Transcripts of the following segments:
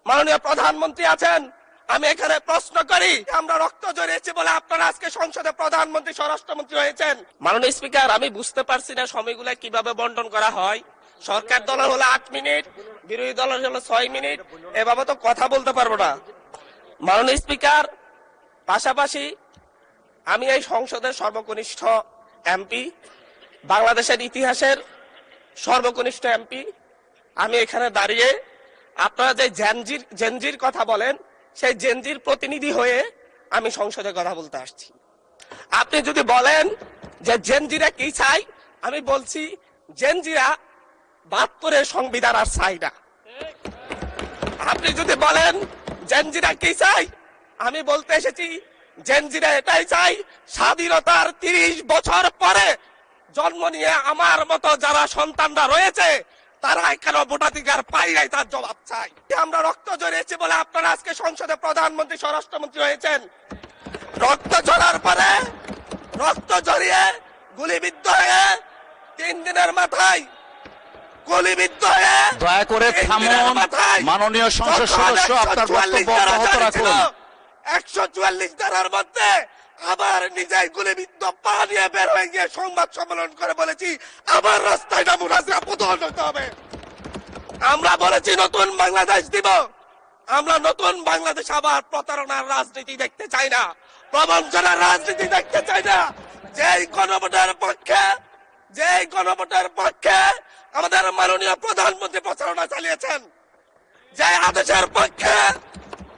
মাননীয় প্রধানমন্ত্রী আছেন, আমি এখানে প্রশ্ন করি, আমরা রক্ত জড়িয়েছি বলে আপনারা আজকে সংসদে প্রধানমন্ত্রী স্বরাষ্ট্রমন্ত্রী হয়েছেন। মাননীয় স্পিকার, আমি বুঝতে পারছি না সময়গুলো কিভাবে বন্টন করা হয়। সরকার দলের হলো 8 মিনিট, বিরোধী দলের হলো 6 মিনিট, এভাবে তো কথা বলতে পারবো না। মাননীয় স্পিকার, পাশাপাশি আমি এই সংসদের সর্বকনিষ্ঠ এমপি, বাংলাদেশের ইতিহাসের সর্বকনিষ্ঠ এমপি। আমি এখানে দাঁড়িয়ে আপনারা যে জেনজির কথা বলেন, সেই জেনজির প্রতিনিধি হয়ে আমি সংসদে কথা বলতে আসছি। আপনি যদি বলেন যে জেনজিরা কি চাই, আমি বলছি জেনজিরা 72-এর সংবিধান আর চাই না। আপনি যদি বলেন জেনজিরা কি চাই, আমি বলতে এসেছি জেনজিরা এটাই চাই, স্বাধীনতার 30 বছর পরে জন্ম নিয়ে আমার মতো যারা সন্তানরা রয়েছে তারা কেন ভোটাধিকার পাই নাই, তার জবাব চাই। আমরা রক্ত জড়িয়েছি বলে আপনারা আজকে সংসদে প্রধানমন্ত্রী স্বরাষ্ট্রমন্ত্রী হয়েছেন। রক্ত ঝরার পরে, রক্ত জড়িয়ে গুলিবিদ্ধ হয়ে 3 দিনের মাথায় গুলিবিদ্ধ হয়ে, দয়া করে থামুন। মাননীয় সংসদ সদস্য, আপনার বক্তব্য অব্যাহত রাখুন। 144 ধারার মধ্যে আবার নিজেই গুলিবিদ্ধ পা নিয়ে বের হয়ে গিয়ে সংবাদ সম্মেলন করে বলেছি আবার রাস্তায় নামুন, হাসিনা পতন হতে হবে। আমরা বলেছি নতুন বাংলাদেশ দিব। আমরা নতুন বাংলাদেশ আবার প্রতারণার রাজনীতি দেখতে চাই না, প্রবঞ্চনার রাজনীতি দেখতে চাই না। যেই গণভোটের পক্ষে আমাদের মাননীয় প্রধানমন্ত্রী প্রচারণা চালিয়েছেন, যে আদেশের পক্ষে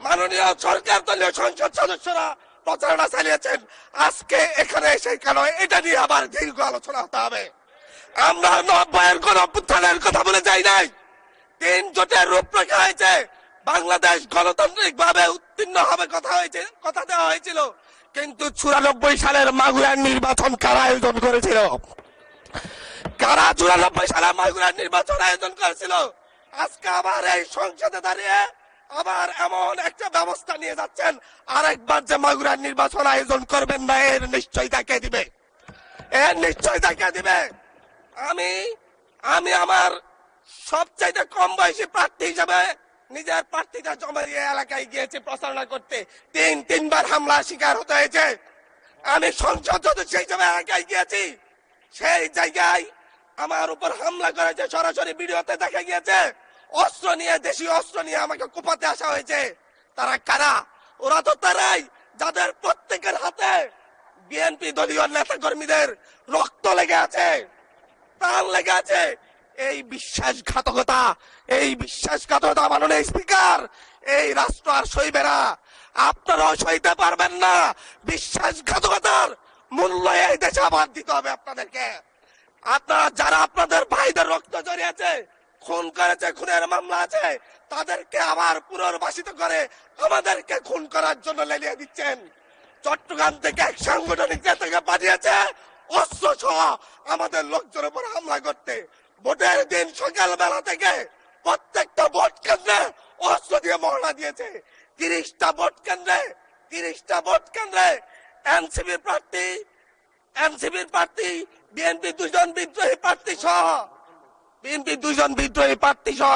মাননীয় সরকার দলীয় সংসদ সদস্যরা প্রচারণা চালিয়েছেন, আজকে এখানে এসে কেন এটা নিয়ে আবার দীর্ঘ আলোচনা হতে হবে? আমরা 90-এর গণঅভ্যুত্থানের কথা বলে যাই নাই। 3 জোটের রূপরেখা হয়েছে, বাংলাদেশ গণতান্ত্রিক ভাবে উত্তীর্ণ হবে কথা দেওয়া হয়েছিল, কিন্তু 94 সালের মাগুরার নির্বাচন কারা আয়োজন করেছিল? কারা 94 সালে মাগুরার নির্বাচন আয়োজন করেছিল? আজকে আবার এই সংসদে দাঁড়িয়ে আবার এমন একটা ব্যবস্থা নিয়ে যাচ্ছেন, আরেকবার যে মাগুরার নির্বাচন আয়োজন করবেন না, এর নিশ্চয়তা কে দিবে? এর নিশ্চয়তা কে দিবে? আমি আমার সবচাইতে কম বয়সী প্রার্থী হিসেবে নিজের প্রার্থীটা জমা দিয়ে এলাকায় গিয়েছি প্রচারণা করতে। 3বার হামলা শিকার হতে হয়েছে। আমি সংসদ সদস্য হিসেবে এলাকায় গিয়েছি, সেই জায়গায় আমার উপর হামলা করেছে, সরাসরি ভিডিওতে দেখা গিয়েছে। অস্ত্র নিয়ে, দেশীয় অস্ত্র নিয়ে আমাকে কোপাতে আসা হয়েছে। তারা কারা? ওরা তো তারাই যাদের প্রত্যেকের হাতে বিএনপি দলীয় নেতা কর্মীদের রক্ত লেগে আছে, প্রাণ লেগে আছে। এই বিশ্বাসঘাতকতা মাননীয় স্পিকার, এই রাষ্ট্র আর সইবে না। আপনারাও সইতে পারবেন না। বিশ্বাসঘাতকতার মূল্য এই দেশে আবার দিতে হবে আপনাদেরকে। আপনারা যারা আপনাদের ভাইদের রক্ত জড়িয়েছে, খুন করেছে, খুনের মামলা আছে, তাদেরকে আবার পুনর্বাসিত করে আমাদেরকে খুন করার জন্য লেলিয়ে দিচ্ছেন। চট্টগ্রাম থেকে এক সাংগঠনিক নেতাকে পাঠিয়েছে অস্ত্র সহ আমাদের লোকজনের উপর হামলা করতে। ভোটের দিন সকালবেলা থেকে প্রত্যেকটা ভোট কেন্দ্রে অস্ত্র দিয়ে মহড়া দিয়েছে। 30টা ভোট কেন্দ্রে এনসিপির প্রার্থী, বিএনপি 2 জন বিদ্রোহী প্রার্থী সহ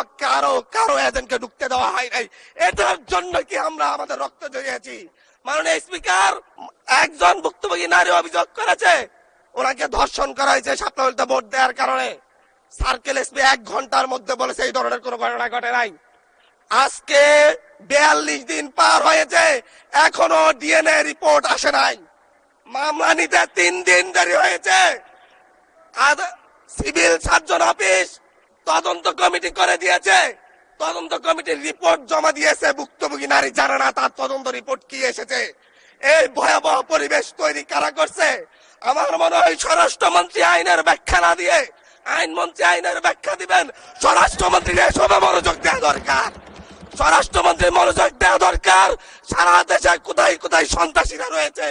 কারো এজেন্টকে ঢুকতে দেওয়া হয় নাই। এটার জন্য কি আমরা আমাদের রক্ত জড়িয়েছি? মাননীয় স্পিকার, একজন ভুক্তভোগী নারী অভিযোগ করেছে ওনাকে ধর্ষণ করা হয়েছে সাপ্তাহিক ভোট দেওয়ার কারণে। সার্কেল এসপি 1 ঘন্টার মধ্যে বলেছে এই ধরনের কোনো ঘটনা ঘটে নাই। আজকে 42 দিন পার হয়েছে, এখনো ডিএনএ রিপোর্ট আসে নাই। মামলা নিতে 3 দিন দেরি হয়েছে। সিভিল সার্জন অফিস তদন্ত কমিটি করে দিয়েছে, তদন্ত কমিটির রিপোর্ট জমা দিয়েছে। ভুক্তভোগী নারী জানে না তার তদন্ত রিপোর্ট কি এসেছে। এই ভয়াবহ পরিবেশ তৈরি কারা করছে? আমার মনে হয় স্বরাষ্ট্রমন্ত্রী আইনের ব্যাখ্যা না দিয়ে, আইনমন্ত্রী আইনের ব্যাখ্যা দিবেন, স্বরাষ্ট্রমন্ত্রী এসবে মনোযোগ দেওয়া দরকার। স্বরাষ্ট্রমন্ত্রী মনোযোগ দেওয়া দরকার। সারা দেশে কোথায় কোথায় সন্ত্রাসীরা রয়েছে,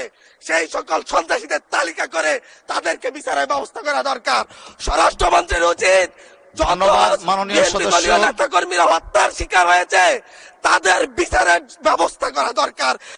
সেই সকল সন্ত্রাসীদের তালিকা করে তাদেরকে বিচারের ব্যবস্থা করা দরকার। স্বরাষ্ট্রমন্ত্রীর উচিত ধন্যবাদ মাননীয় সদস্য। নেতা কর্মীরা হত্যার শিকার হয়েছে তাদের বিচারের ব্যবস্থা করা দরকার।